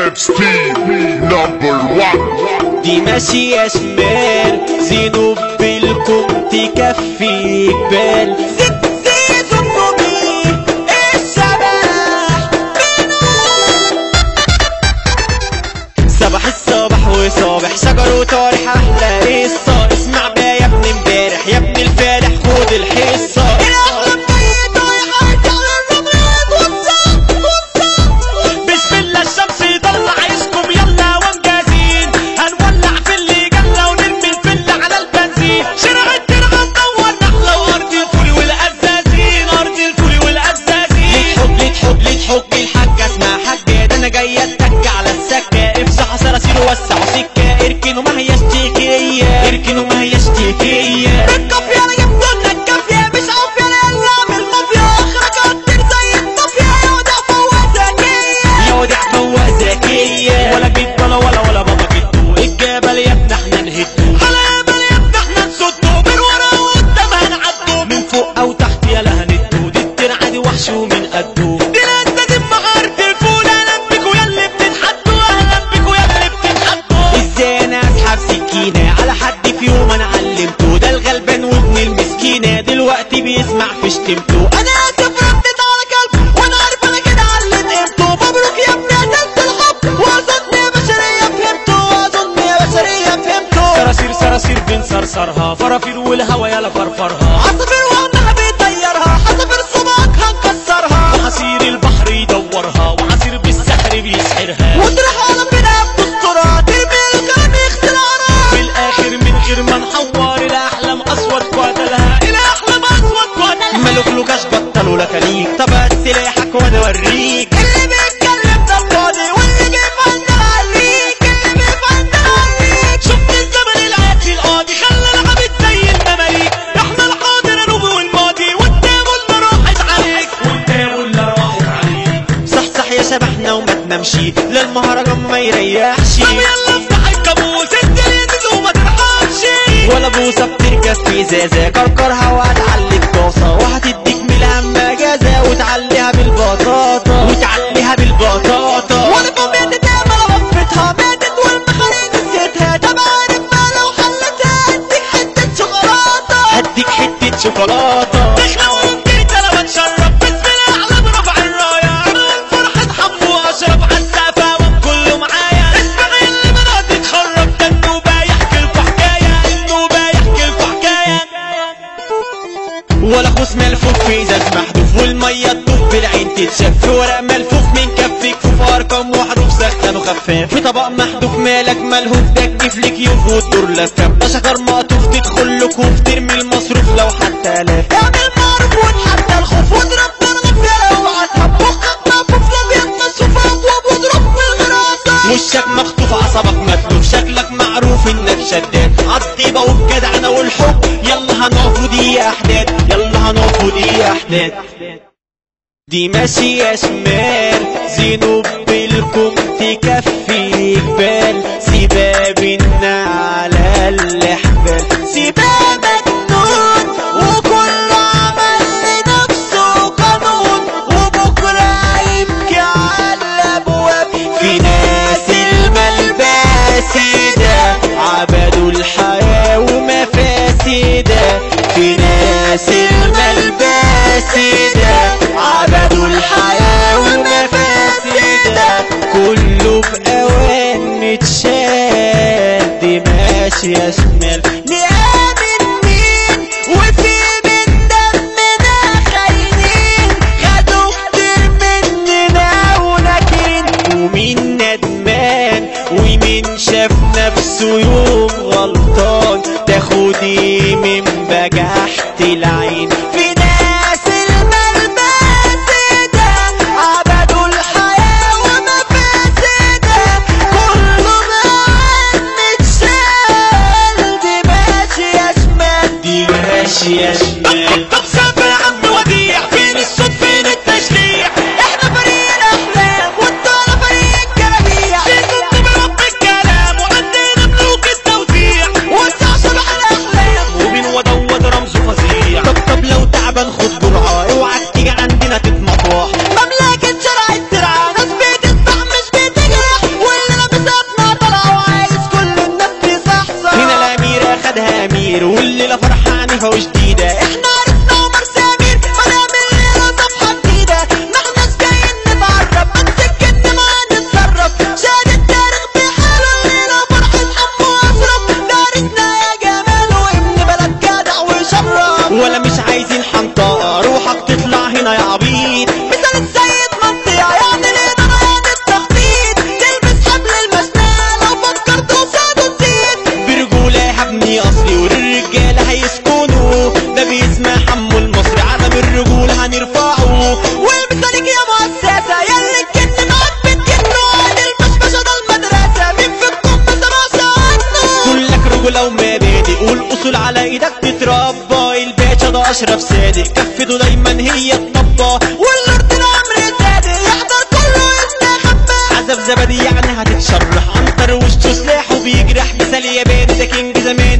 FTV#1. دي ماشية شمال زينب بالكم تكفي جبال زيزو بيه الشبح صباح الصباح وصابح شجر وطارح احلى قصة اسمع بقى يا ابن امبارح يا ابن الفالح خد الحصة بسم الله الشمس يطلع عيشكم يلا ومجازين هنولع في اللي جلة ونرمي الفل على البنزين شارع الترعة تدور نحلة وارض الفول والقزازين ارض الفول والقزازين ليه تحك الحاجة اسمها حاجة ده انا جاي اتك على السكة افسح صراصير ووسعوا سكة اركنوا ما هياش تكية اركنوا ما هياش تكية بالكافية انا جبت لنا الكافية مش عافية انا اللي اعمل مافيا اخرك اكتر زي الطافية يا ودع فوق ذكية يا ودع فوق ذكية ولا جيت ولا بابا جيتو الجبل يا ابن احنا نهدو على جبل يا ابن احنا نصدو من ورا وقدام هنعدو من فوق او تحت يلا هندو دي الترعة دي وحش ومن قدو دي انت دي مهارة الفول اهلا بيكو يا اللي بتتحدوا اهلا بيكو يا اللي بتتحدوا ازاي انا اسحب سكينة على حد في يوم انا علمته ده الغلبان وابن المسكينة دلوقتي بيسمع في شتمته انا اسف رديت على كلب وانا عارف انا كده علم قيمته مبروك يا ابني قتلت الحب واظن يا بشرية فهمته واظن يا بشرية فهمته صراصير بنصرصرها فرافير والهوا يلا فرفرها عصافير وانها بيطيرها حصافير صباعك هنكسرها وعصير البحر يدورها وعصير بالسحر بيسحرها وتروح على بناء بتسترها ترمي الكلام يخترعها في الاخر من غير ما نحور الاحلام اسود قتلها الاحلام اسود قتلها ملوكلوكاش بطلوا لكاليك طب هات سلاحك وانا اوريك اللي بيتكلم ده فاضي واللي بيفندل عليك اللي بيفندل عليك شفت الزمن العادي القاضي خلى العبيد زي المماليك احنا الحاضر نوبي والماضي والتابو اللي راحت عليك صح يا شبحنا وما تنامشي للمهرجان ما يريحش طب يلا افتح الكابوس الدنيا تدوم وما ترحمش ولا بوسه بتركز في ازازه كركرها وهتعليك طاسه وهتديك من الهم اجازه وتعليها بالبطاطا وانا فوق ماتت امل وقفتها ماتت والمخارج نسيتها طب عارف بقى لو حلتها هديك حته شوكولاته تخلق وانت انا بتشرب بسم الله اعلى برفع الرايه عمل فرحه حمو واشرب على السقفه وكله معايا اسمع اللي بدات تتخرب ده النوبه يحكي لكوا حكايه ولا خوص ملفوف في ازاز محذوف والميه تطوف بالعين تتشاف في ورق ملفوف من كف كفوف ارقام وحروف سخن وخفاف في طبق محذوف مالك ملهوف ده كيفلك يفوت دور لفاف ده شجر مقطوف تدخل لكوف ترمي المصروف لو حتى الاف اعمل معروف واتحدى الخوف واضرب ترغب يا لو هتهب مخك مقفوف لابيض مصروف اطوب واضرب بالغراسه وشك مخطوف عصبك متلوف شكلك معروف انك شداد عالطيبه والجدعنه والحب يلا هنقف دي احداد دي ماشية شمال زينب بالكم تكفي جبال سيبها بينا على الحبال سيبها مجنون وكل عمل لنفسه قانون وبكرة يبكي على الابواب في ناس الملبس ده عبدوا الحياة ومفاسدها في ناس الملبس ده عبدوا الحياة ومفاسدها كله بأوان متشال دي ماشية شمال نآمن مين وفي من دمنا خاينين خدوا كتير مننا وناكرين ومين ندمان ومين شاف نفسه يوم غلطان تاخدي من بجحت العين في ناس الملبس ده عبدوا الحياة ومفاسدها اشرف صادق كفته دايما هي الطبة والارض الامر الزادق يحضر كله يستخبى عزف زبدي يعني هتتشرح عنتر وشه سلاحه بيجرح مثال ياباني ده كينج زمان